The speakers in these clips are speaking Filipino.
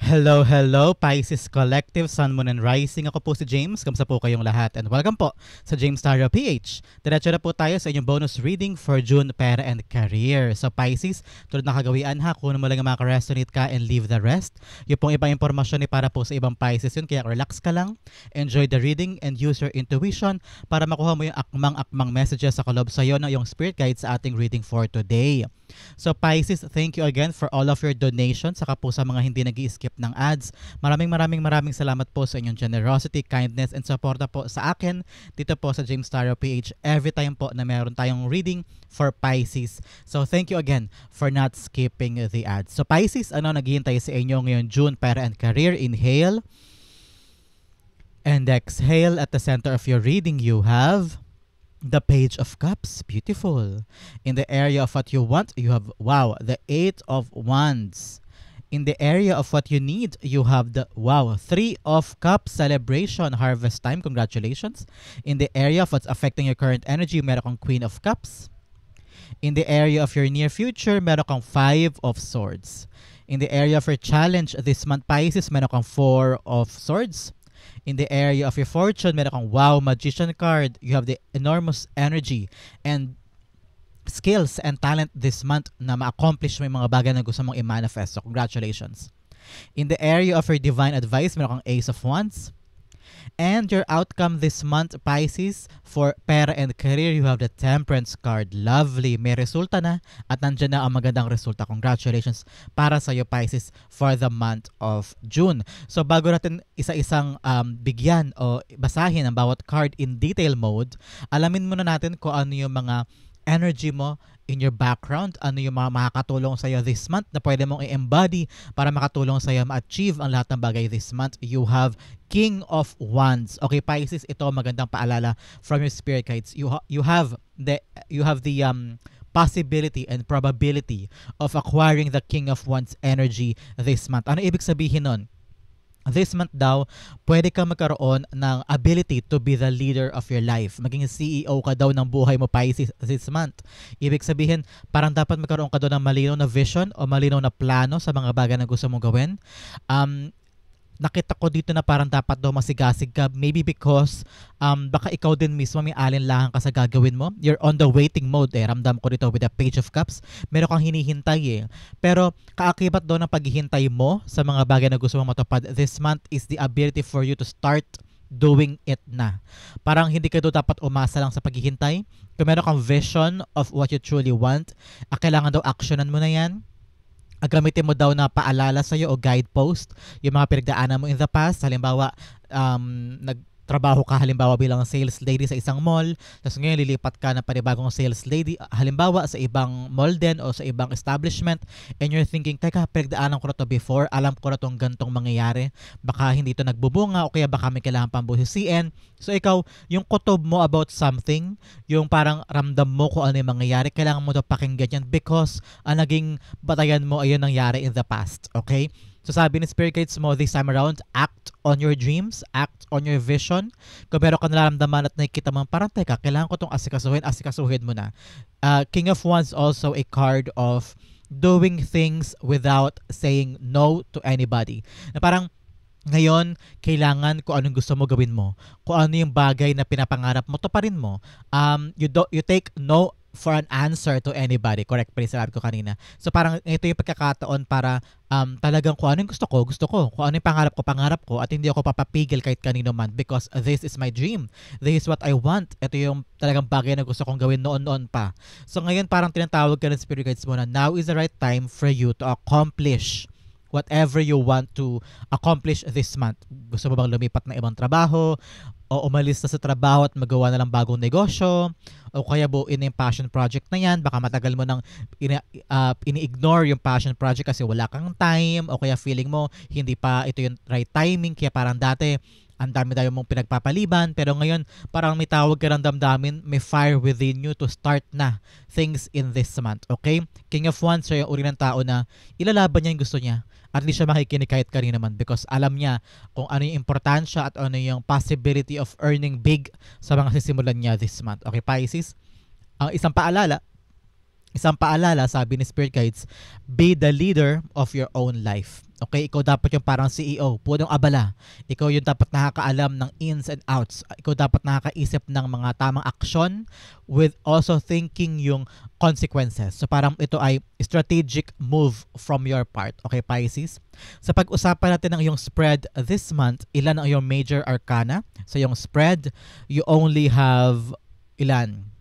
Hello, hello, Pisces Collective, Sun, Moon, and Rising. Ako po si James. Kamusta po kayong lahat? And welcome po sa James Tarot PH. Diretso na po tayo sa inyong bonus reading for June, Pera, and Career. So Pisces, tulad na kagawian ha, kunin mo lang ang mga ka-resonate ka and leave the rest. Yung pong ibang impormasyon ni para po sa ibang Pisces yun, kaya relax ka lang, enjoy the reading, and use your intuition para makuha mo yung akmang-akmang messages sa kalob sa'yo ng yung spirit guide sa ating reading for today. So Pisces, thank you again for all of your donations, saka po sa mga hindi nag-i-skip ng ads. Maraming salamat po sa inyong generosity, kindness, and suporta po sa akin dito po sa James Tarot PH every time po na meron tayong reading for Pisces. So thank you again for not skipping the ads. So Pisces, ano naghihintay sa inyo ngayon June, Pera and Career? Inhale and exhale. At the center of your reading you have the Page of Cups. Beautiful. In the area of what you want, you have, wow, the Eight of Wands. In the area of what you need, you have the, wow, Three of Cups. Celebration, harvest time. Congratulations. In the area of what's affecting your current energy, meron kang Queen of Cups. In the area of your near future, meron kang Five of Swords. In the area of your challenge this month, Pisces, meron kang Four of Swords. In the area of your fortune, meron kang wow, Magician card. You have the enormous energy and skills and talent this month na ma-accomplish mo yung mga bagay na gusto mong i-manifest. So congratulations. In the area of your divine advice, meron kang Ace of Wands. And your outcome this month, Pisces, for Pera and Career, you have the Temperance card. Lovely. May resulta na at nandyan na ang magandang resulta. Congratulations para sa iyo, Pisces, for the month of June. So bago natin isa-isang bigyan o basahin ang bawat card in detail mode, alamin muna natin kung ano yung mga energy mo in your background, ano yung mga makakatulong sa iyo this month na pwede mong i-embody para makatulong sa iyo ma-achieve ang lahat ng bagay this month. You have King of Wands. Okay, Pisces, ito magandang paalala from your spirit guides. You have the possibility and probability of acquiring the King of Wands energy this month. Ano ibig sabihin nun? This month daw, pwede kang magkaroon ng ability to be the leader of your life. Maging CEO ka daw ng buhay mo, Pisces, this month. Ibig sabihin, parang dapat magkaroon ka daw ng malinaw na vision o malinaw na plano sa mga bagay na gusto mong gawin. Nakita ko dito na parang dapat daw masigasig ka, maybe because baka ikaw din mismo may alinlangan ka sa gagawin mo. You're on the waiting mode ramdam ko dito with the Page of Cups. Meron kang hinihintay Pero kaakibat daw ng paghihintay mo sa mga bagay na gusto mong matupad this month is the ability for you to start doing it na. Parang hindi ka daw dapat umasa lang sa paghihintay. Kung meron kang vision of what you truly want, kailangan daw actionan mo na yan. Gamitin mo daw na paalala sa'yo o guidepost yung mga pinagdaanan mo in the past. Halimbawa, nagtrabaho ka halimbawa bilang sales lady sa isang mall, tapos ngayon lilipat ka na panibagong sales lady halimbawa sa ibang mall din o sa ibang establishment, and you're thinking, teka, pinagdaanan ko na to before, alam ko na tong gantong mangyayari, baka hindi to nagbubunga o kaya baka may kailangan pang buhisiin. So ikaw, yung kutob mo about something, yung parang ramdam mo kung ano yung mangyayari, kailangan mo daw pakinggan yan because ang naging batayan mo ay yun nangyari in the past. Okay? So sabi ni Spirit Guides mo this time around, act on your dreams, act on your vision. Kung meron ka nararamdaman at nakikita mo, parang teka, kailangan ko itong asikasuhin mo na. King of Wands also a card of doing things without saying no to anybody. Na parang ngayon, kailangan kung anong gusto mo gawin mo. Kung ano yung bagay na pinapangarap mo, tuparin mo. You take no for an answer to anybody. Correct pa rin sabi ko kanina. So parang ito yung pagkakataon para talagang kung ano yung gusto ko. Kung ano yung pangarap ko at hindi ako papapigil kahit kanino man because this is my dream. This is what I want. Ito yung talagang bagay na gusto kong gawin noon pa. So ngayon parang tinatawag ka ng Spirit Guides mo na now is the right time for you to accomplish whatever you want to accomplish this month. Gusto mo bang lumipat ng ibang trabaho? O umalis na sa trabaho at magawa na lang bagong negosyo? O kaya buuin na yung passion project na yan? Baka matagal mo nang ini-ignore yung passion project kasi wala kang time, o kaya feeling mo hindi pa ito yung right timing, kaya parang dati ang dami tayo mong pinagpapaliban, pero ngayon parang may tawag ka ng damdamin, may fire within you to start na things in this month. Okay? King of Wands, siya yung uri ng tao na ilalaban niya yung gusto niya at hindi siya makikinig kahit kanina man because alam niya kung ano yung importansya at ano yung possibility of earning big sa mga sisimulan niya this month. Okay, Pisces? Isang paalala, Isang paalala, sabi ni Spirit Guides, be the leader of your own life. Okay, ikaw dapat yung parang CEO, punong abala. Ikaw yung dapat nakakaalam ng ins and outs. Ikaw dapat nakakaisip ng mga tamang aksyon with also thinking yung consequences. So parang ito ay strategic move from your part. Okay, Pisces? Sa pag-usapan natin ng yung spread this month, ilan ang yung major arcana? Sa yung spread, you only have ilan?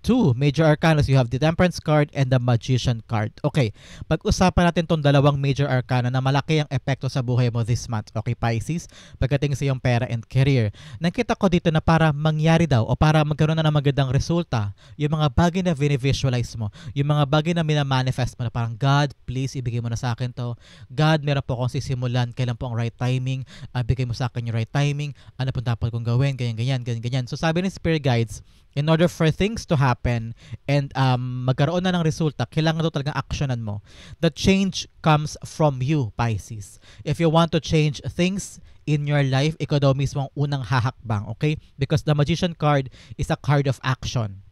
Two major arcanas. You have the Temperance card and the Magician card. Okay, pag-usapan natin tong dalawang major arcana na malaki ang epekto sa buhay mo this month. Okay, Pisces? Pagdating sa iyong pera and career. Nakita ko dito na para mangyari daw o para magkaroon na ng magandang resulta, yung mga bagay na visualize mo, yung mga bagay na minamanifest mo na parang, God, please ibigay mo na sa akin to. God, meron po akong sisimulan. Kailan po ang right timing? Bigay mo sa akin yung right timing. Ano po dapat kong gawin? Ganyan. So sabi ni Spirit Guides, in order for things to happen and magkaroon na ng resulta, kailangan ito talagang actionan mo. The change comes from you, Pisces. If you want to change things in your life, ikaw daw mismo ang unang hahakbang, okay? Because the Magician card is a card of action.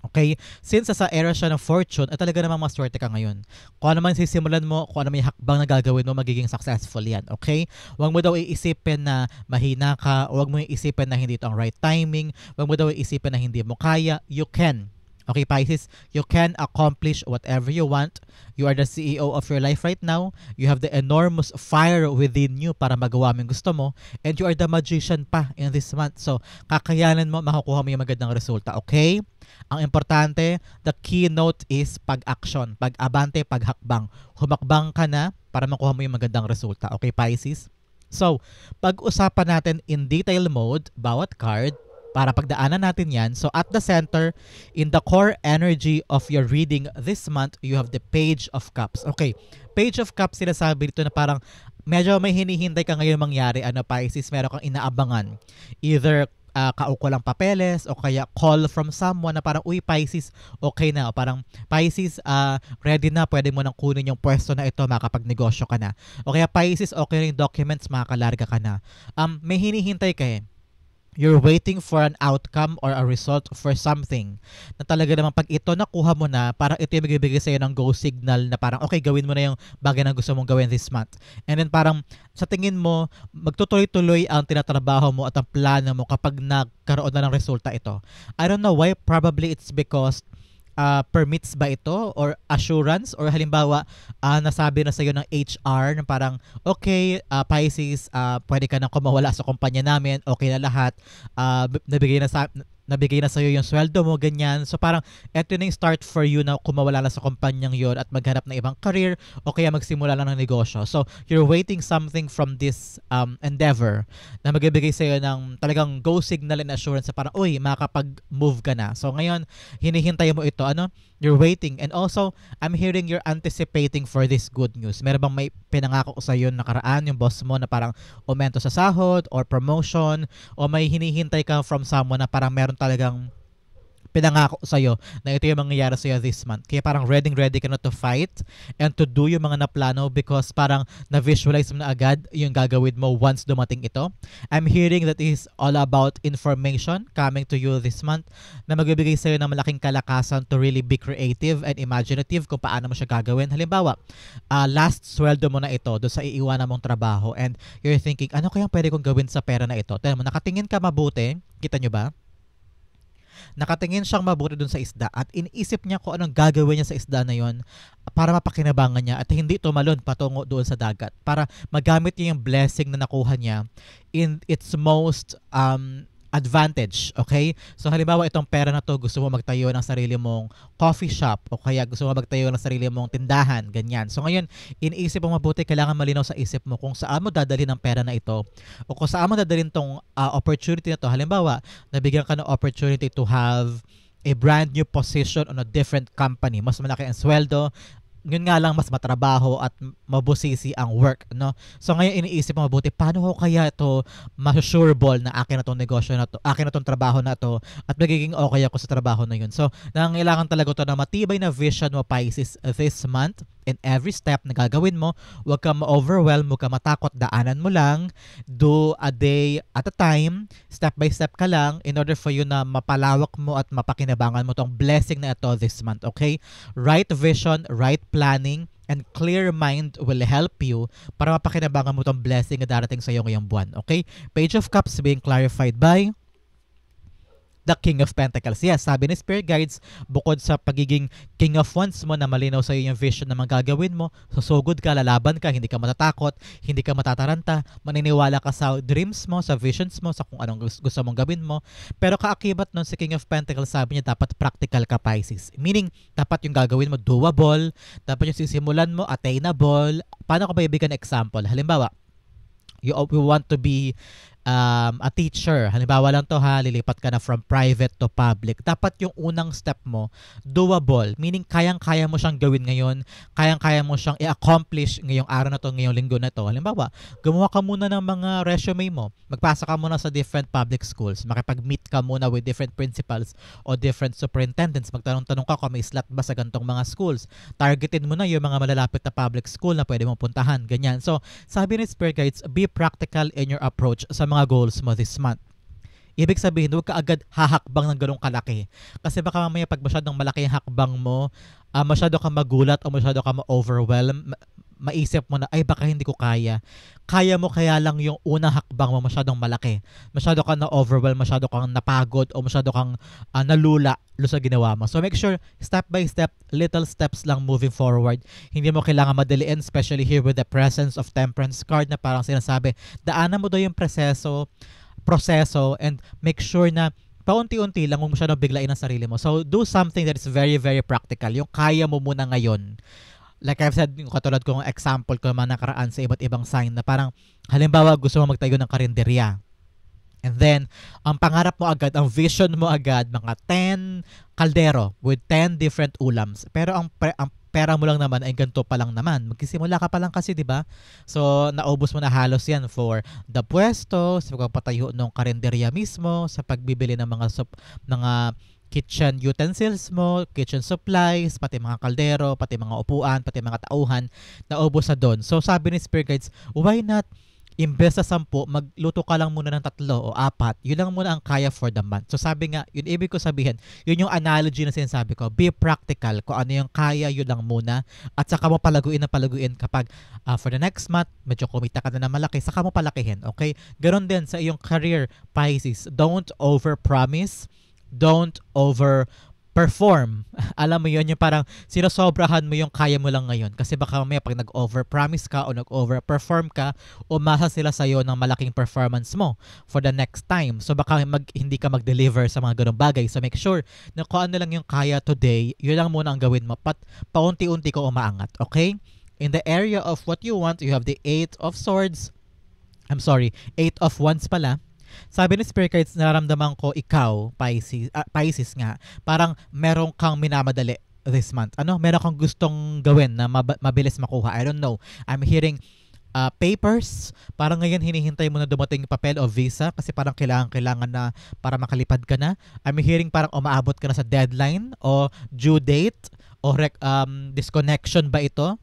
Okay? Since sa era siya ng fortune, at talaga namang maswerte ka ngayon. Kung ano man sisimulan mo, kung ano man yung hakbang na gagawin mo, magiging successful yan. Okay? Huwag mo daw iisipin na mahina ka, huwag mo iisipin na hindi ito ang right timing, huwag mo daw iisipin na hindi mo kaya. You can. Okay, Pisces, you can accomplish whatever you want. You are the CEO of your life right now. You have the enormous fire within you para magawa mo yung gusto mo. And you are the magician pa in this month. So, kakayanan mo, makukuha mo yung magandang resulta. Okay? Ang importante, the keynote is pag-action, pag-abante, pag-hakbang. Humakbang ka na para makuha mo yung magandang resulta. Okay, Pisces? So, pag-usapan natin in detail mode, bawat card, para pagdaanan natin yan. So, at the center, in the core energy of your reading this month, you have the Page of Cups. Okay, Page of Cups, sinasabi dito na parang medyo may hinihintay ka ngayon mangyari. Ano, Pisces, meron kang inaabangan. Either kaukulang papeles o kaya call from someone na parang, uy, Pisces, okay na. O parang, Pisces, ready na, pwede mo nang kunin yung pwesto na ito, makapagnegosyo ka na. O kaya, Pisces, okay na yung documents, makakalarga ka na. May hinihintay ka eh. You're waiting for an outcome or a result for something na talaga naman pag ito nakuha mo na, parang ito yung magbibigay sa'yo ng go signal na parang okay, gawin mo na yung bagay na gusto mong gawin this month. And then parang sa tingin mo, magtutuloy-tuloy ang tinatrabaho mo at ang plano mo kapag nagkaroon na ng resulta ito. I don't know why, probably it's because permits ba ito or assurance or halimbawa nasabi na sa iyo ng HR na parang okay, Pisces, pwede ka nang kumawala sa kumpanya namin, okay na lahat, nabigay na sa iyo yung sweldo mo, ganyan. So parang eto na yung start for you na kumawala na sa kumpanyang yon at maghanap ng ibang career o kaya magsimula lang ng negosyo. So you're waiting something from this endeavor na magbibigay sa iyo ng talagang go signal and assurance na parang, uy, makakapag-move ka na. So ngayon, hinihintay mo ito, you're waiting. And also, I'm hearing you're anticipating for this good news. Meron bang may pinangako sa iyo nakaraan yung boss mo na parang aumento sa sahod or promotion, o may hinihintay ka from someone na parang meron talagang pinangako sa'yo na ito yung mangyayari sa'yo this month. Kaya parang ready ka na to fight and to do yung mga naplano because parang na-visualize mo na agad yung gagawin mo once dumating ito. I'm hearing that is all about information coming to you this month na magbibigay sa'yo ng malaking kalakasan to really be creative and imaginative kung paano mo siya gagawin. Halimbawa, last sweldo mo na ito doon sa iiwanan mong trabaho and you're thinking, ano kaya pwede kong gawin sa pera na ito? Tignan mo, nakatingin ka mabuti. Kita nyo ba? Nakatingin siyang mabuti dun sa isda at iniisip niya kung anong gagawin niya sa isda na yon para mapakinabangan niya at hindi tumalon patungo doon sa dagat, para magamit niya yung blessing na nakuha niya in its most advantage. Okay? So halimbawa itong pera na to, gusto mo magtayo ng sarili mong coffee shop o kaya gusto mo magtayo ng sarili mong tindahan, ganyan. So ngayon, iniisip mo mabuti, kailangan malinaw sa isip mo kung saan mo dadalhin ang pera na ito o kung saan mo dadalhin tong opportunity na to. Halimbawa, nabigyan ka ng opportunity to have a brand new position on a different company. Mas malaki ang sweldo, yun nga lang, mas matrabaho at mabusisi ang work, no? So ngayon iniisip mo mabuti, paano ko kaya ito masusureball na akin na tong negosyo na to, akin na tong trabaho na to at magiging okay ako sa trabaho na yun. So nangailangan talaga to na matibay na vision mo, Pisces, this month. in every step na gagawin mo. Huwag kang ma-overwhelm, huwag kang matakot, daanan mo lang. Do a day at a time, step by step ka lang in order for you na mapalawak mo at mapakinabangan mo tong blessing na ito this month, okay? Right vision, right planning, and clear mind will help you para mapakinabangan mo tong blessing na darating sa iyo ngayong buwan, okay? Page of Cups being clarified by the King of Pentacles. Yes, sabi ni Spirit Guides, bukod sa pagiging King of Wands mo na malinaw sa iyo yung vision na magagawin mo, susugod ka, lalaban ka, hindi ka matatakot, hindi ka matataranta, maniniwala ka sa dreams mo, sa visions mo, sa kung anong gusto mong gawin mo. Pero kaakibat nun si King of Pentacles, sabi niya dapat practical ka, Pisces. Meaning, dapat yung gagawin mo doable, dapat yung sisimulan mo attainable. Paano ko ba ibigyan example? Halimbawa, you want to be a teacher. Halimbawa lang to ha, lilipat ka na from private to public. Dapat yung unang step mo, doable. Meaning, kayang-kaya mo siyang gawin ngayon. Kayang-kaya mo siyang i-accomplish ngayong araw na to, ngayong linggo na to. Halimbawa, gumawa ka muna ng mga resume mo. Magpasa ka muna sa different public schools. Makipag-meet ka muna with different principals o different superintendents. Magtanong-tanong ka kung may slot ba sa gantong mga schools. Targetin mo na yung mga malalapit na public school na pwede mong puntahan. Ganyan. So, sabi ni Spirit Guides, be practical in your approach sa mga goals mo this month. Ibig sabihin, huwag ka agad hahakbang ng ganong kalaki. Kasi baka mamaya pag masyadong malaki yung hakbang mo, masyado ka magulat o masyado ka ma-overwhelm, maisip mo na, ay baka hindi ko kaya. Kaya mo kaya lang yung unang hakbang mo masyadong malaki. Masyado kang na-overwhelm, masyado kang napagod, o masyado kang nalula sa ginawa mo. So make sure, step by step, little steps lang moving forward. Hindi mo kailangan madaliin, especially here with the presence of Temperance card na parang sinasabi, daanan mo daw yung proseso and make sure na paunti-unti lang, kung masyadong biglain ang sarili mo. So do something that is very, very practical. Yung kaya mo muna ngayon. Like I've said, yung katulad kong example ko mga nakaraan sa iba't ibang sign na parang halimbawa gusto mo magtayo ng karinderya. And then, ang pangarap mo agad, ang vision mo agad, mga 10 kaldero with 10 different ulams. Pero ang pera mo lang naman ay ganito pa lang naman. Magsisimula ka pa lang kasi, di ba? So, naubos mo na halos yan for the pwesto, sa pagpapatayo ng karinderya mismo, sa pagbibili ng mga kitchen utensils mo, kitchen supplies, pati mga kaldero, pati mga upuan, pati mga tauhan, naubos na doon. So, sabi ni Spirit Guides, why not imbes sa 10, magluto ka lang muna ng 3 o 4. Yun lang muna ang kaya for the month. So sabi nga, yun ibig ko sabihin, yun yung analogy na sinasabi ko. Be practical. Kung ano yung kaya, yun lang muna. At saka mo palaguin kapag for the next month, medyo kumita ka na ng malaki, saka mo palakihin. Okay? Ganon din sa iyong career, Pisces. Don't over-promise. Don't over-perform. Alam mo yun, yung parang sinosobrahan mo yung kaya mo lang ngayon. Kasi baka mamaya pag nag-over-promise ka o nag-over-perform ka, umasa sila sa'yo ng malaking performance mo for the next time. So baka hindi ka mag-deliver sa mga ganong bagay. So make sure na kung ano lang yung kaya today, yun lang muna ang gawin mo. Paunti-unti ko umaangat. Okay? In the area of what you want, you have the 8 of Swords. 8 of Wands pala. Sabi ni Spirit Guides, nararamdaman ko ikaw, Pisces nga, parang meron kang minamadali this month. Meron kang gustong gawin na mabilis makuha. I don't know. I'm hearing papers. Parang ngayon hinihintay mo na dumating yung papel o visa kasi parang kailangan na para makalipad ka na. I'm hearing parang umaabot ka na sa deadline o due date o disconnection ba ito?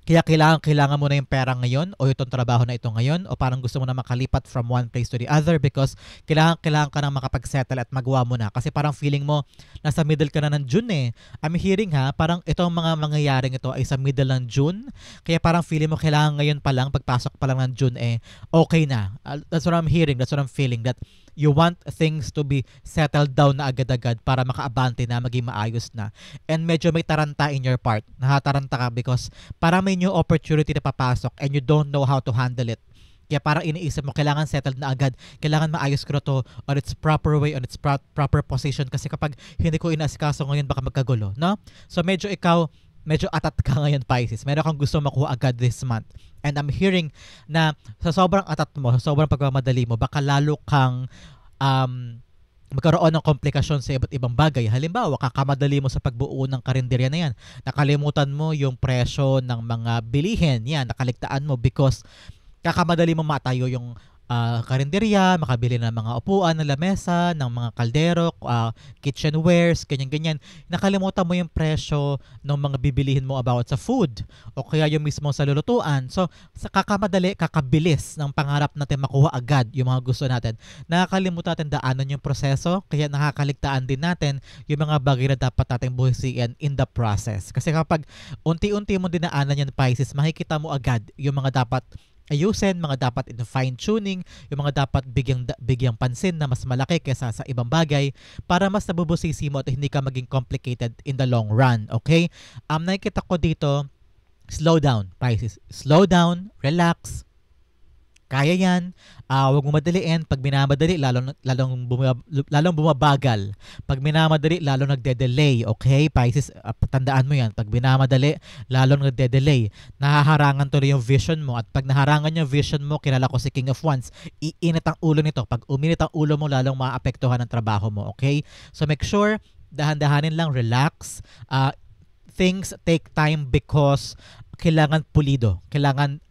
Kaya kailangan mo na yung pera ngayon o itong trabaho na ito ngayon o parang gusto mo na makalipat from one place to the other because kailangan ka na makapag-settle at magawa mo na kasi parang feeling mo nasa middle ka na ng June eh. I'm hearing parang itong mga mangyayaring ito ay sa middle ng June kaya parang feeling mo kailangan ngayon pa lang, pagpasok pa lang ng June okay na. That's what I'm hearing, that's what I'm feeling, that you want things to be settled down na agad-agad para makaabante na, maging maayos na. And medyo may taranta in your part. Nakataranta ka because parang may new opportunity na papasok and you don't know how to handle it. Kaya parang iniisip mo, kailangan settled na agad. Kailangan maayos ko na to on its proper way, on its proper position. Kasi kapag hindi ko inasikaso ngayon, baka magkagulo. No? So medyo atat ka ngayon, Pisces. Meron kang gusto makuha agad this month. And I'm hearing na sa sobrang atat mo, sa sobrang pagmamadali mo, baka lalo kang magkaroon ng komplikasyon sa iba't ibang bagay. Halimbawa, kakamadali mo sa pagbuo ng karinderya na yan. Nakalimutan mo yung presyo ng mga bilihin. Yan, nakaligtaan mo because kakamadali mo matayo yung karinderya, makabili ng mga upuan, ng lamesa, ng mga kaldero, kitchenwares, ganyan-ganyan. Nakalimutan mo yung presyo ng mga bibilihin mo about sa food o kaya yung mismo sa lulutuan. So, sa kakamadali, kakabilis ng pangarap natin makuha agad yung mga gusto natin. Nakakalimutan natin daanan yung proseso, kaya nakakaligtaan din natin yung mga bagay na dapat nating buhisiin in the process. Kasi kapag unti-unti mo dinaanan yan, Pisces, makikita mo agad yung mga dapat ayusin, mga dapat in fine tuning, yung mga dapat bigyang pansin na mas malaki kaysa sa ibang bagay para mas nabubusisi mo at hindi ka maging complicated in the long run. Okay? Nakikita ko dito, slow down, Pisces. Slow down, relax. Kaya yan. Huwag mo madaliin. Pag minamadali, lalong bumabagal. Pag minamadali, lalong nagde-delay. Okay, Pisces, tandaan mo yan. Pag minamadali, lalong nagde-delay. Nahaharangan tuloy yung vision mo. At pag naharangan yung vision mo, kilala ko si King of Wands, iinit ang ulo nito. Pag uminit ang ulo mo, lalong maapektuhan ang trabaho mo. Okay? So make sure, dahan-dahanin lang, relax. Things take time because kailangan pulido. Kailangan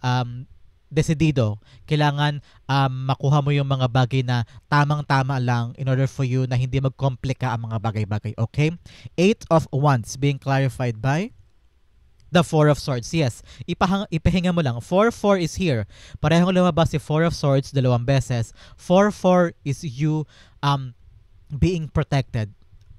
desidido. Kailangan makuha mo yung mga bagay na tamang-tama lang in order for you na hindi magkomplika ang mga bagay-bagay. Okay? 8 of Wands being clarified by the 4 of Swords. Yes, ipahinga mo lang. 4-4 is here. Parehong lumabas si 4 of Swords dalawang beses. 4-4 is you being protected.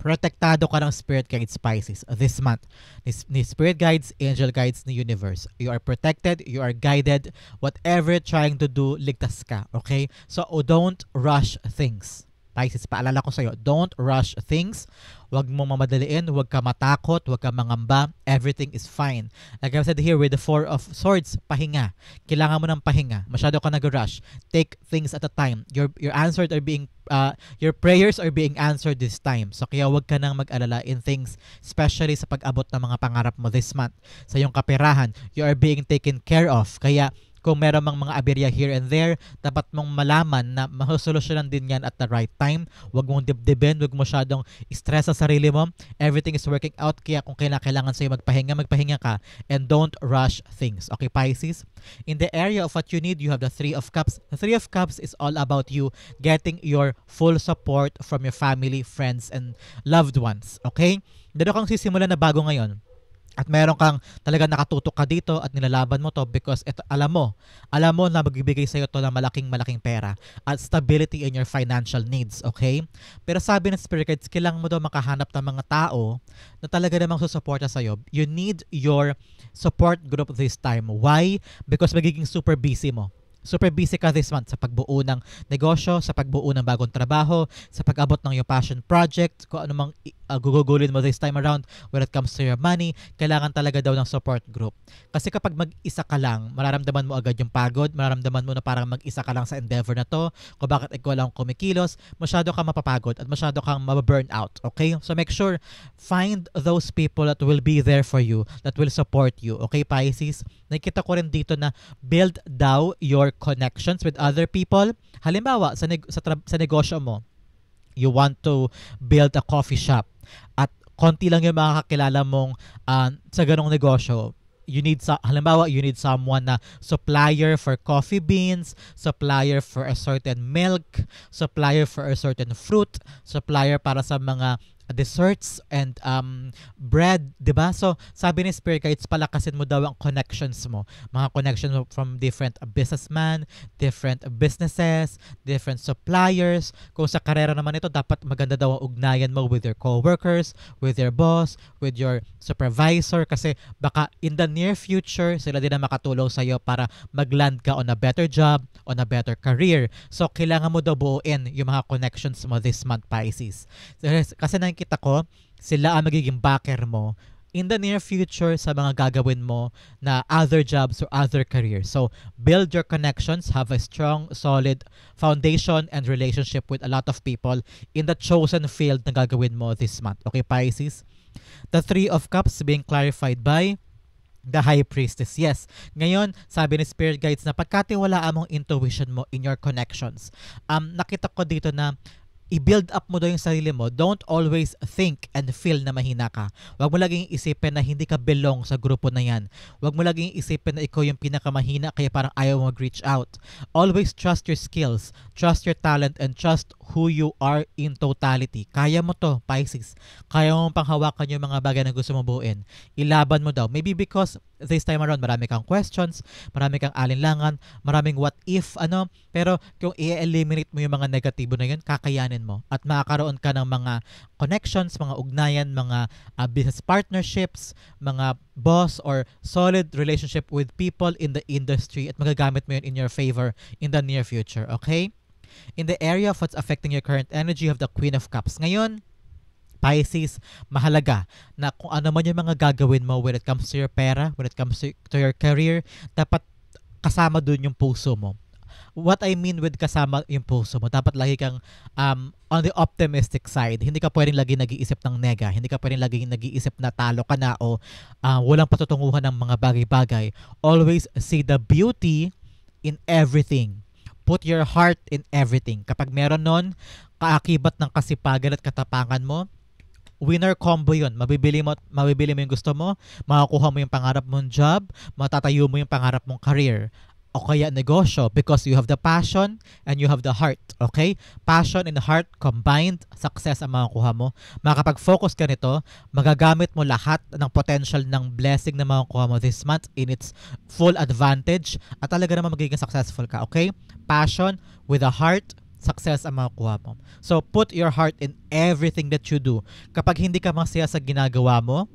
Protektado ka ng spirit guides, Pisces, this month. Ni spirit guides, angel guides, ni universe. You are protected, you are guided. Whatever you're trying to do, ligtas ka. Okay? So, don't rush things. Pisces, paalala ko sa'yo, don't rush things. Huwag mo mamadaliin, huwag ka matakot, huwag ka mangamba. Everything is fine. Like I've said here with the 4 of Swords, pahinga. Kailangan mo ng pahinga. Masyado ka nag-rush. Take things at a time. Your answers are being, your prayers are being answered this time. So kaya huwag ka nang mag-alala in things, especially sa pag-abot ng mga pangarap mo this month. Sa iyong kaperahan, you are being taken care of. Kaya kung meron mang mga aberya here and there, dapat mong malaman na masosolusyonan din yan at the right time. Huwag mong dibdibin, huwag mo masyadong stress sa sarili mo. Everything is working out, kaya kung kailangan sa'yo magpahinga ka and don't rush things. Okay, Pisces? In the area of what you need, you have the 3 of Cups. The 3 of Cups is all about you getting your full support from your family, friends, and loved ones. Okay? Dito kang sisimulan na bago ngayon. At meron kang talaga nakatutok ka dito at nilalaban mo to because ito, alam mo na magbibigay sa'yo to ng malaking pera at stability in your financial needs, okay? Pero sabi ng Spirit Guides, kailangan mo daw makahanap ng mga tao na talaga namang susuporta sa'yo. You need your support group this time. Why? Because magiging super busy mo. Super busy ka this month sa pagbuo ng negosyo, sa pagbuo ng bagong trabaho, sa pag-abot ng yung passion project, kung ano mang gugugulin mo this time around when it comes to your money, kailangan talaga daw ng support group. Kasi kapag mag-isa ka lang, mararamdaman mo agad yung pagod, mararamdaman mo na parang mag-isa ka lang sa endeavor na to, kung bakit ikaw lang kumikilos, masyado kang mapapagod at masyado kang mababurn out, okay? So make sure, find those people that will be there for you, that will support you, okay, Pisces? Nakikita ko rin dito na build daw your connections with other people. Halimbawa, sa negosyo mo, you want to build a coffee shop at konti lang yung makakakilala mong sa ganong negosyo. Halimbawa, you need someone na supplier for coffee beans, supplier for a certain milk, supplier for a certain fruit, supplier para sa mga desserts and bread, 'di ba? So, sabi ni Spirit Guides, palakasin mo daw ang connections mo. Mga connections mo from different businessmen, different businesses, different suppliers. Kung sa karera naman ito, dapat maganda daw ang ugnayan mo with your coworkers, with your boss, with your supervisor kasi baka in the near future, sila din ang makatulong sa iyo para mag-land ka on a better job, on a better career. So, kailangan mo daw buuin yung mga connections mo this month, Pisces. Kasi nakikita ko, sila ang magiging backer mo in the near future sa mga gagawin mo na other jobs or other careers. So, build your connections, have a strong, solid foundation and relationship with a lot of people in the chosen field na gagawin mo this month. Okay, Pisces? The 3 of Cups being clarified by the High Priestess. Yes. Ngayon, sabi ni Spirit Guides na pagkatiwalaan mong intuition mo in your connections. Nakita ko dito na i-build up mo daw yung sarili mo, don't always think and feel na mahina ka. Huwag mo laging isipin na hindi ka belong sa grupo na yan. Huwag mo laging isipin na ikaw yung pinakamahina kaya parang ayaw mo mag-reach out. Always trust your skills, trust your talent, and trust who you are in totality. Kaya mo to, Pisces. Kaya mo panghawakan yung mga bagay na gusto mo buuin. Ilaban mo daw. Maybe because this time around, marami kang questions, marami kang alinlangan, maraming what if, pero kung i-eliminate mo yung mga negatibo na yun, kakayanin mo. At makakaroon ka ng mga connections, mga ugnayan, mga business partnerships, mga boss or solid relationship with people in the industry at magagamit mo yun in your favor in the near future, okay? In the area of what's affecting your current energy, you have the Queen of Cups. Ngayon, Pisces, mahalaga na kung ano man yung mga gagawin mo when it comes to your pera, when it comes to your career, dapat kasama dun yung puso mo. What I mean with kasama yung puso mo, dapat lagi kang on the optimistic side. Hindi ka pwedeng lagi nag-iisip ng nega. Hindi ka pwedeng lagi nag-iisip na talo ka na o walang patutunguhan ng mga bagay-bagay. Always see the beauty in everything. Put your heart in everything. Kapag meron nun, kaakibat ng kasipagan at katapangan mo, winner combo yun. Mabibili mo yung gusto mo, makakuha mo yung pangarap mong job, matatayo mo yung pangarap mong career. O kaya negosyo because you have the passion and you have the heart. Okay? Passion and heart combined, success ang makakuha mo. Makapag-focus ka nito, magagamit mo lahat ng potential ng blessing na makakuha mo this month in its full advantage at talaga naman magiging successful ka. Okay? Passion with a heart, success ang makukuha mo. So, put your heart in everything that you do. Kapag hindi ka masaya sa ginagawa mo,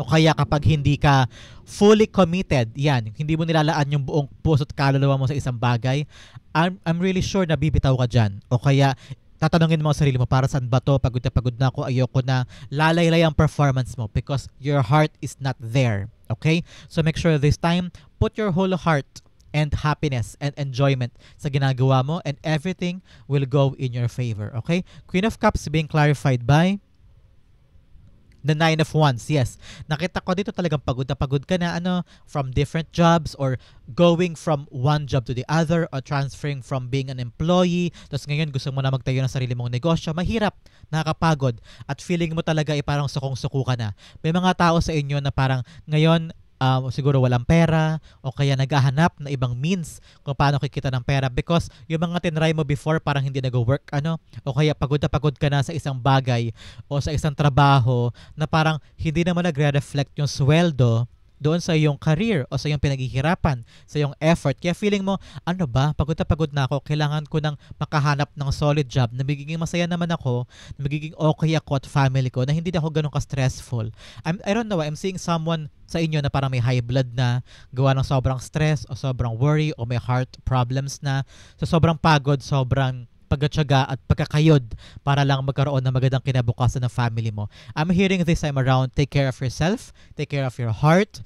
o kaya kapag hindi ka fully committed, yan, hindi mo nilalaan yung buong puso at kaluluwa mo sa isang bagay, I'm really sure na bibitaw ka dyan. O kaya, tatanungin mo ang sarili mo, para saan ba to? Pagod na ako, ayoko na. Lalaylay ang performance mo because your heart is not there. Okay? So, make sure this time, put your whole heart and happiness and enjoyment sa ginagawa mo and everything will go in your favor. Okay? Queen of Cups being clarified by the Nine of Wands. Yes. Nakita ko dito talagang pagod na pagod ka na from different jobs or going from one job to the other or transferring from being an employee. Tapos ngayon gusto mo na magtayo ng sarili mong negosyo. Mahirap, nakakapagod at feeling mo talaga parang sukong-suko ka na. May mga tao sa inyo na parang ngayon siguro walang pera o kaya naghahanap na ibang means kung paano kikita ng pera because yung mga tinry mo before parang hindi nag-work o kaya pagod na pagod ka na sa isang bagay o sa isang trabaho na parang hindi naman nagre-reflect yung sweldo doon sa iyong career o sa iyong pinaghihirapan, sa iyong effort. Kaya feeling mo, pagod na ako, kailangan ko nang makahanap ng solid job na magiging masaya naman ako, na magiging okay ako at family ko, na hindi ako ganun ka-stressful. I don't know, I'm seeing someone sa inyo na parang may high blood na, gawa ng sobrang stress o sobrang worry o may heart problems na, so sobrang pagod, sobrang pagkatsaga at pagkakayod para lang magkaroon ng magandang kinabukasan ng family mo. I'm hearing this time around, take care of yourself, take care of your heart.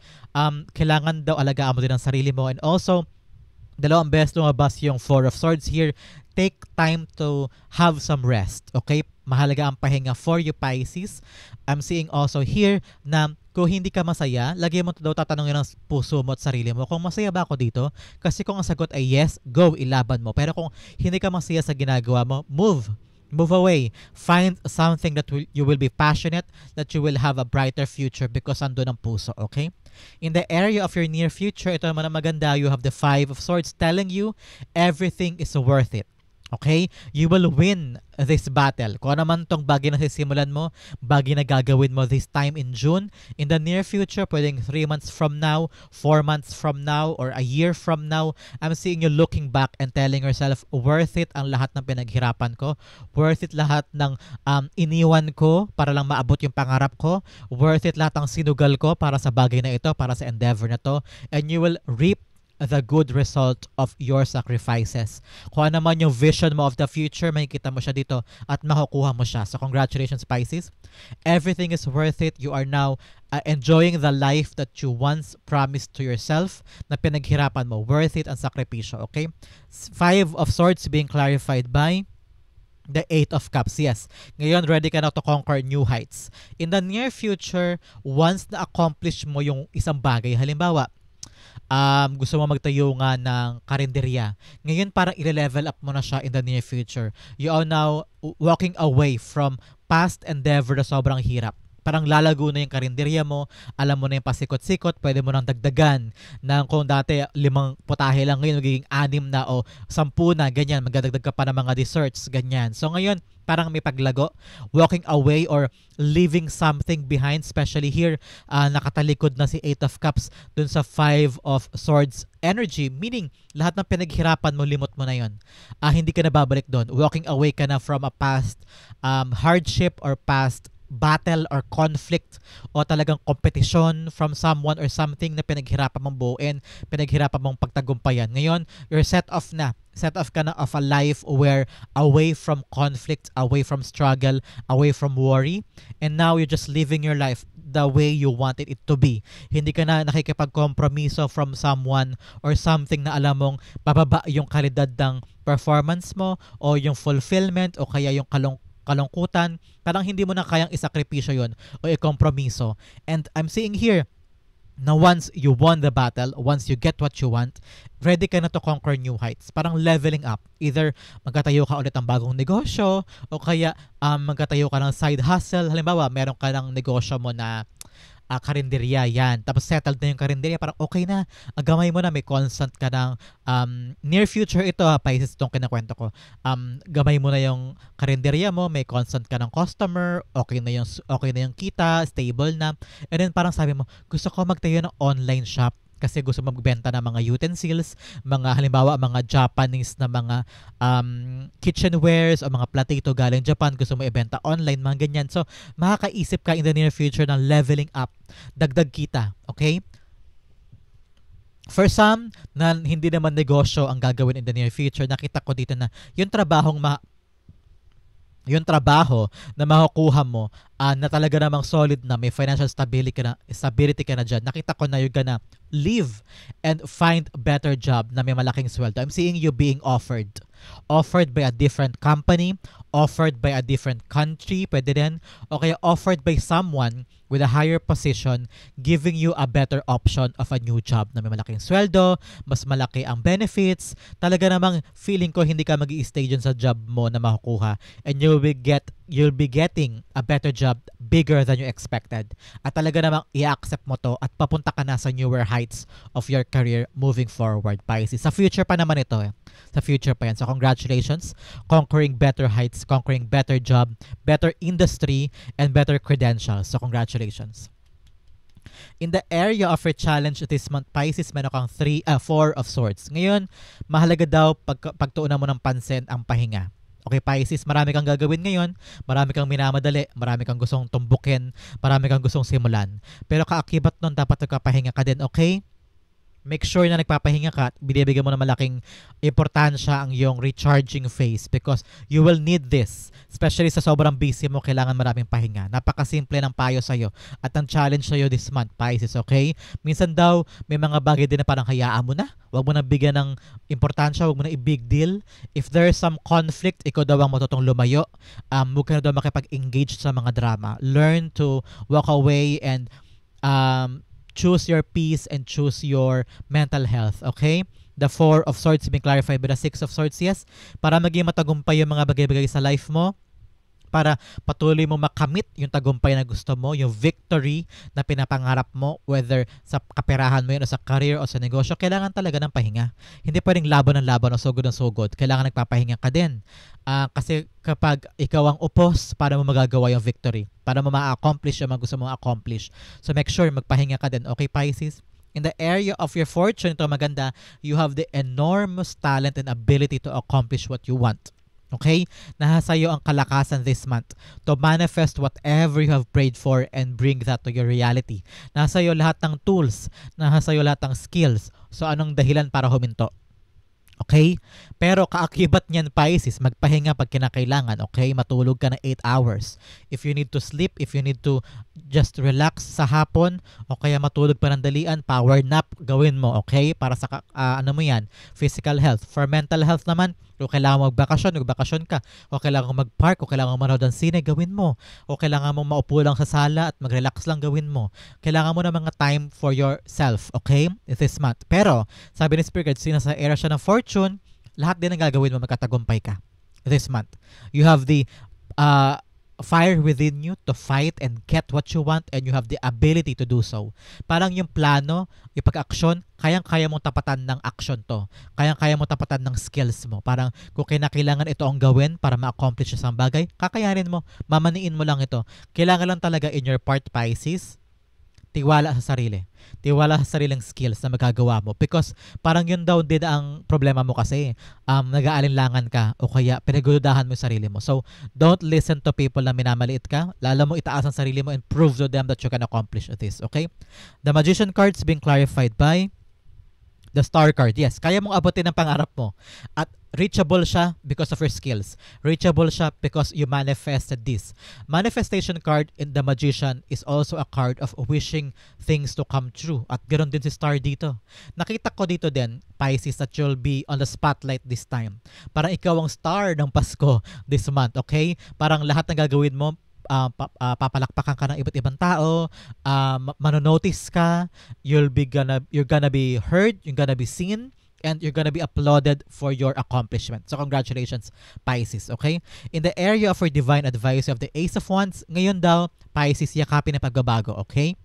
Kailangan daw alagaan mo din ang sarili mo and also, dalawang beses lumabas yung Four of Swords here. Take time to have some rest. Okay? Mahalaga ang pahinga for you, Pisces. I'm seeing also here na kung hindi ka masaya, lagi mo daw tatanungin ng puso mo at sarili mo, kung masaya ba ako dito? Kasi kung ang sagot ay yes, go, ilaban mo. Pero kung hindi ka masaya sa ginagawa mo, move away. Find something that you will be passionate, that you will have a brighter future because andun ang puso, okay? In the area of your near future, ito naman ang maganda, you have the Five of Swords telling you everything is worth it. Okay? You will win this battle. Kung ano man tong bagay na sisimulan mo, bagay na gagawin mo this time in June, in the near future, pwedeng 3 months from now, 4 months from now, or a year from now, I'm seeing you looking back and telling yourself, worth it ang lahat ng pinaghirapan ko, worth it lahat ng iniwan ko para lang maabot yung pangarap ko, worth it lahat ng sinugal ko para sa bagay na ito, para sa endeavor na to, and you will reap the good result of your sacrifices. Kung ano man yung vision mo of the future, makikita mo siya dito at makukuha mo siya. So congratulations, Pisces. Everything is worth it. You are now enjoying the life that you once promised to yourself na pinaghirapan mo. Worth it ang sakripisyo, okay? Five of Swords being clarified by the Eight of Cups. Yes. Ngayon, ready ka na to conquer new heights. In the near future, once na-accomplish mo yung isang bagay, halimbawa, gusto mo magtayo nga ng karinderya. Ngayon parang i-level up mo na siya in the near future. You are now walking away from past endeavor na sobrang hirap. Parang lalago na yung karinderya mo, alam mo na yung pasikot-sikot, pwede mo nang dagdagan na kung dati 5 putahe lang, ngayon magiging 6 na o 10 na, ganyan, magdadagdag ka pa ng mga desserts, ganyan. So ngayon, parang may paglago, walking away or leaving something behind, especially here, nakatalikod na si 8 of Cups dun sa 5 of Swords energy, meaning lahat ng pinaghirapan mo, limot mo na yon. Hindi ka na babalik doon. Walking away ka na from a past hardship or past battle or conflict o talagang competition from someone or something na pinaghirapan mong buuin, pinaghirapan mong pagtagumpayan. Ngayon, you're set off na. Set off ka na of a life where away from conflict, away from struggle, away from worry, and now you're just living your life the way you wanted it to be. Hindi ka na nakikipagkompromiso from someone or something na alam mong bababa yung kalidad ng performance mo o yung fulfillment o kaya yung kalungkutan, parang hindi mo na kayang isakripisyo yun o ikompromiso. And I'm seeing here na once you won the battle, once you get what you want, ready ka na to conquer new heights. Parang leveling up. Either magkatayo ka ulit ng bagong negosyo o kaya magkatayo ka ng side hustle. Halimbawa, meron ka ng negosyo mo na karinderya, yan. Tapos settled na yung karinderya, parang okay na. Gamay mo na, may constant ka ng near future ito, Pisces, itong kinakwento ko. Gamay mo na yung karinderya mo, may constant ka ng customer, okay na yung kita, stable na. And then parang sabi mo, gusto ko magtayo ng online shop kasi gusto magbenta ng mga utensils, mga halimbawa mga Japanese na mga kitchenwares o mga platito galing Japan, gusto mo ibenta online, mga ganyan. So, makakaisip ka in the near future ng leveling up, dagdag kita, okay? For some, na hindi naman negosyo ang gagawin in the near future, nakita ko dito na yung trabaho na makukuha mo na talaga namang solid na may financial stability ka na dyan. Nakita ko na you're gonna leave and find a better job na may malaking sweldo. I'm seeing you being offered by a different company, offered by a different country, pwede din, o kaya offered by someone with a higher position, giving you a better option of a new job na may malaking sweldo, mas malaki ang benefits. Talaga namang feeling ko hindi ka mag-i-stay dyan sa job mo na makukuha, and you'll be getting a better job bigger than you expected. At talaga namang i-accept mo to at papunta ka na sa newer heights of your career moving forward, Pisces. Sa future pa naman ito eh. Sa future pa yan. So congratulations, conquering better heights, conquering better job, better industry, and better credentials. So congratulations. In the area of your challenge this month, Pisces, meron kang 4 of Swords. Ngayon, mahalaga daw pagtuunan mo ng pansin ang pahinga. Okay, Pisces, marami kang gagawin ngayon, marami kang minamadali, marami kang gustong tumbukin, marami kang gustong simulan. Pero kaakibat nun, dapat nagpapahinga ka din, okay? Make sure na nagpapahinga ka at binibigyan mo na malaking importansya ang iyong recharging phase because you will need this. Especially sa sobrang busy mo, kailangan maraming pahinga. Napakasimple ng payo sa'yo at ang challenge sa'yo this month, Pisces, okay? Minsan daw, may mga bagay din na parang hayaan mo na. Huwag mo na bigyan ng importansya, huwag mo na i-big deal. If there's some conflict, ikaw daw ang matutong lumayo. Huwag ka na daw makipag-engage sa mga drama. Learn to walk away and choose your peace and choose your mental health, okay? The 4 of Swords being clarified by the 6 of Swords, yes? Para maging matagumpay yung mga bagay-bagay sa life mo, para patuloy mo makamit yung tagumpay na gusto mo, yung victory na pinapangarap mo, whether sa kaperahan mo yun o sa career o sa negosyo, kailangan talaga ng pahinga. Hindi pwedeng laban ng laban o sugod ng sugod. Kailangan nagpapahinga ka din. Kasi kapag ikaw ang upos, para mo magagawa yung victory. Para mo ma-accomplish yung mga gusto mong accomplish. So make sure magpahinga ka din. Okay, Pisces? In the area of your fortune, ito maganda, you have the enormous talent and ability to accomplish what you want. Okay? Nasa iyo ang kalakasan this month to manifest whatever you have prayed for and bring that to your reality. Nasa iyo lahat ng tools, nasa iyo lahat ng skills. So anong dahilan para huminto? Okay? Pero kaakibat niyan, Pisces, magpahinga pag kinakailangan, okay? Matulog ka na 8 hours. If you need to sleep, if you need to just relax sa hapon o kaya matulog pa ng dalian, power nap gawin mo, okay? Para sa ano mo yan, physical health. For mental health naman, kung kailangan mo magbakasyon ka. O kailangan mo mag-park, o kailangan mo manood ng sine, gawin mo. O kailangan mo maupo lang sa sala at mag-relax lang, gawin mo. Kailangan mo na mga time for yourself, okay? This month. Pero, sabi ni Spirit, since sa era siya ng fortune, lahat din ang gagawin mo, magkatagumpay ka this month. You have the fire within you to fight and get what you want, and you have the ability to do so. Parang yung plano, yung pag-aksyon, kayang-kaya mong tapatan ng action to. Kayang-kaya mong tapatan ng skills mo. Parang kung kinakailangan ito ang gawin para ma-accomplish isang bagay, kakayanin mo, mamaniin mo lang ito. Kailangan lang talaga in your part, Pisces, tiwala sa sarili. Tiwala sa sariling skills na magagawa mo. Because parang yun daw din ang problema mo kasi. Nag-aalinlangan ka o kaya pinagududahan mo yung sarili mo. So, don't listen to people na minamaliit ka. Lalo mo itaas ang sarili mo and prove to them that you can accomplish this. Okay? The Magician card's being clarified by the Star card. Yes, kaya mong abutin ang pangarap mo. At reachable siya because of your skills. Reachable siya because you manifested this. Manifestation card in the Magician is also a card of wishing things to come true. At ganoon din si Star dito. Nakita ko dito din, Pisces, that you'll be on the spotlight this time. Parang ikaw ang star ng Pasko this month, okay? Parang lahat ng gagawin mo, papalakpakan ka ng iba't ibang tao, manonotice ka, you're gonna be heard, you're gonna be seen, and you're gonna be applauded for your accomplishment. So congratulations, Pisces, okay? In the area of your divine advice of the Ace of Wands, ngayon daw, Pisces, yakapin ang pagbabago, okay?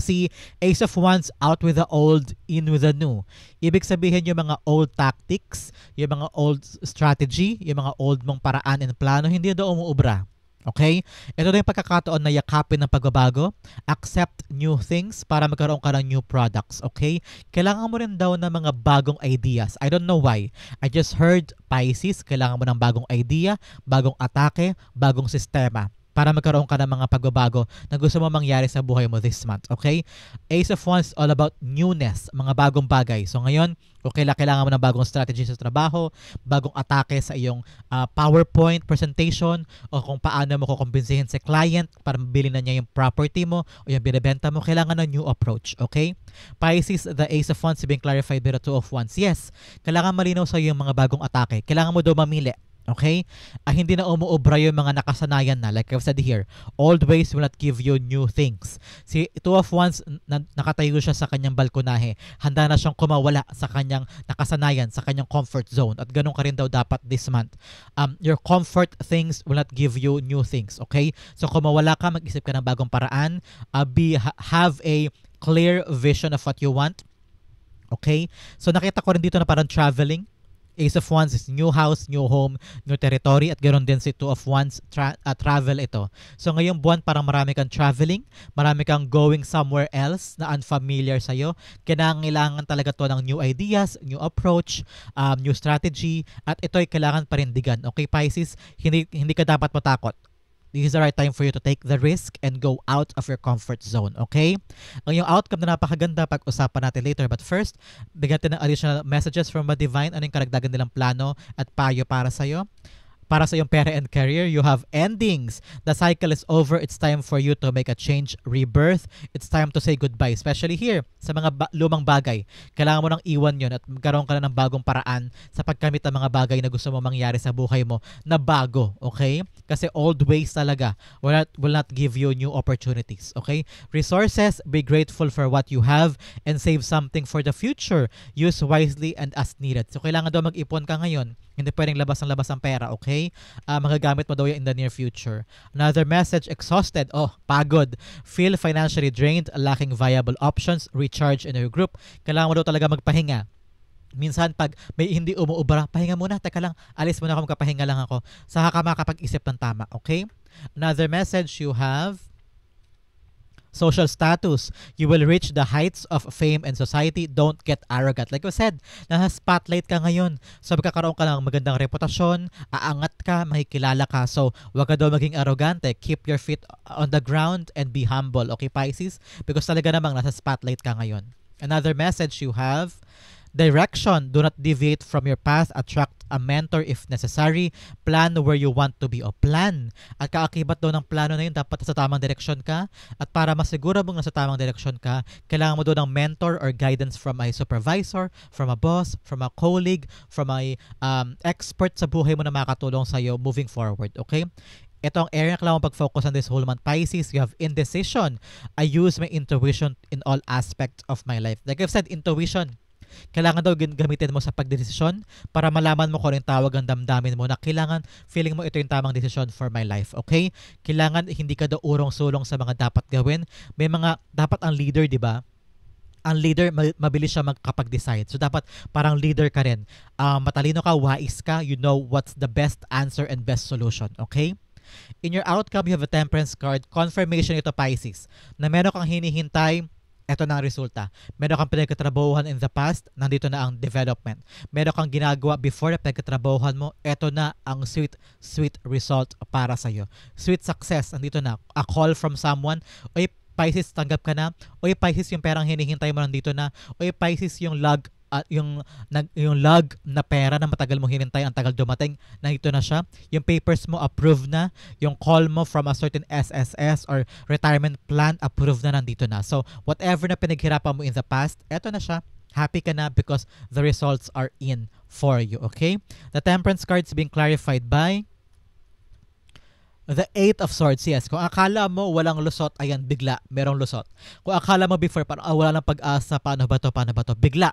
Si Ace of Wands, out with the old, in with the new. Ibig sabihin yung mga old tactics, yung mga old strategy, yung mga old mong paraan and plano, hindi daw umuubra. Okay? Ito na yung pagkakataon na yakapin ng pagbabago, accept new things para magkaroon ka ng new products. Okay? Kailangan mo rin daw ng mga bagong ideas. I don't know why. I just heard, Pisces, kailangan mo ng bagong idea, bagong atake, bagong sistema para magkaroon ka ng mga pagbabago na gusto mo mangyari sa buhay mo this month. Okay? Ace of Wands, all about newness, mga bagong bagay. So ngayon, kung kailangan mo ng bagong strategy sa trabaho, bagong atake sa iyong PowerPoint presentation, o kung paano mo kukumbinsihin sa client para mabili na niya yung property mo o yung binibenta mo, kailangan ng new approach. Okay? Pisces, the Ace of Wands being clarified by the Two of Wands. Yes, kailangan malinaw sa iyo yung mga bagong atake. Kailangan mo daw mamili. Okay? Hindi na umuubra yung mga nakasanayan na. Like I've said here, old ways will not give you new things. Si Two of Wands, nakatayo siya sa kanyang balkonahe. Handa na siyang kumawala sa kanyang nakasanayan, sa kanyang comfort zone. At ganun ka rin daw dapat this month. Your comfort things will not give you new things. Okay? So kumawala ka, mag-isip ka ng bagong paraan. Have a clear vision of what you want. Okay? So nakita ko rin dito na parang traveling. Ace of Wands is new house, new home, new territory, at ganoon din si Two of Wands, travel ito. So ngayong buwan parang marami kang traveling, marami kang going somewhere else na unfamiliar sa'yo. Kailangan talaga to ng new ideas, new approach, new strategy, at ito'y kailangan parindigan. Okay, Pisces, hindi ka dapat matakot. This is the right time for you to take the risk and go out of your comfort zone, okay? Ang yung outcome na napakaganda, pag-usapan natin later. But first, bigyan natin ng additional messages from the divine. Ano yung karagdagan nilang plano at payo para sa'yo? Para sa iyong pera and career, you have endings. The cycle is over. It's time for you to make a change, rebirth. It's time to say goodbye. Especially here, sa mga lumang bagay. Kailangan mo nang iwan yun at magkaroon ka na ng bagong paraan sa pagkamit ng mga bagay na gusto mo mangyari sa buhay mo na bago. Okay? Kasi old ways talaga will not give you new opportunities. Okay? Resources, be grateful for what you have and save something for the future. Use wisely and as needed. So, kailangan daw mag-ipon ka ngayon. Hindi pwedeng labas ang pera, okay? Magagamit mo daw yan in the near future. Another message, exhausted. Pagod. Feel financially drained, lacking viable options, recharge in your group. Kailangan mo daw talaga magpahinga. Minsan pag may hindi umuubra, pahinga muna, teka lang, alis muna ako, magpapahinga lang ako. Saka ka makapag-isip ng tama, okay? Another message you have, social status. You will reach the heights of fame and society. Don't get arrogant. Like I said, nasa spotlight ka ngayon. So magkakaroon ka ng magandang reputasyon, aangat ka, makikilala ka. So wag ka daw maging arrogante. Keep your feet on the ground and be humble. Okay, Pisces? Because talaga namang nasa spotlight ka ngayon. Another message you have, Direction, do not deviate from your path. Attract a mentor if necessary. Plan where you want to be o plan. At kaakibat daw ng plano na yun, dapat sa tamang direksyon ka. At para masiguro mong nasa tamang direksyon ka, kailangan mo doon ng mentor or guidance from a supervisor, from a boss, from a colleague, from a expert sa buhay mo na makatulong sa'yo moving forward, okay? Ito ang area na kailangan pag-focus on this whole month, Pisces. You have indecision. I use my intuition in all aspects of my life. Like I've said, intuition. Kailangan daw gamitin mo sa pagdesisyon para malaman mo kung ano yung tawag ang damdamin mo na kailangan, feeling mo ito yung tamang desisyon for my life, okay? Kailangan hindi ka daw urong-sulong sa mga dapat gawin. May mga, dapat ang leader, di ba? Ang leader, mabilis siya magkapag-decide. So, dapat parang leader ka rin. Matalino ka, wais ka, you know what's the best answer and best solution, okay? In your outcome, you have a temperance card. Confirmation ito, Pisces, na meron kang hinihintay, eto na ang resulta. Meron kang pinagkatrabahuhan in the past, nandito na ang development. Meron kang ginagawa before na pinagkatrabahuhan mo, eto na ang sweet, sweet result para sa'yo. Sweet success, nandito na. A call from someone, oy Pisces, tanggap ka na. Oy Pisces, yung perang hinihintay mo nandito na. Oy Pisces, yung log at yung log na pera na matagal mo hinintay, ang tagal dumating, nandito na siya. Yung papers mo approved na, yung call mo from a certain SSS or retirement plan approved na, nandito na. So whatever na pinaghirapan mo in the past, eto na siya. Happy ka na because the results are in for you, okay? The temperance card is being clarified by the Eight of Swords. Yes, kung akala mo walang lusot, ayan, bigla, merong lusot. Kung akala mo before, parang wala nang pag-asa, paano ba to, bigla,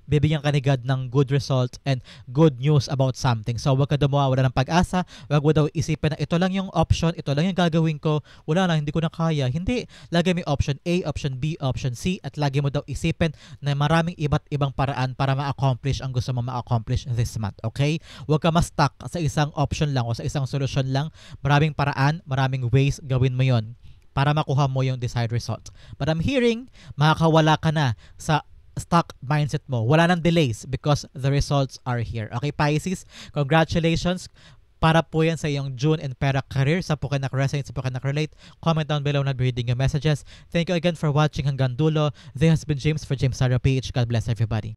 bibigyan ka ni God ng good result and good news about something. So, wag ka daw mawawala ng pag-asa, wag mo daw isipin na ito lang yung option, ito lang yung gagawin ko, wala na, hindi ko na kaya. Hindi, lagi may option A, option B, option C, at lagi mo daw isipin na maraming iba't ibang paraan para ma-accomplish ang gusto mo ma-accomplish this month, okay? Wag ka ma-stuck sa isang option lang o sa isang solusyon lang. Maraming paraan, maraming ways gawin mo yon para makuha mo yung desired result. But I'm hearing, makakawala ka na sa stuck mindset mo. Wala nang delays because the results are here. Okay, Pisces, congratulations. Para po yan sa iyong June and Pera career. Sa po kayo resonate, sa po kayo relate, comment down below na reading your messages. Thank you again for watching hanggang dulo. This has been James for James Sarah PH. God bless everybody.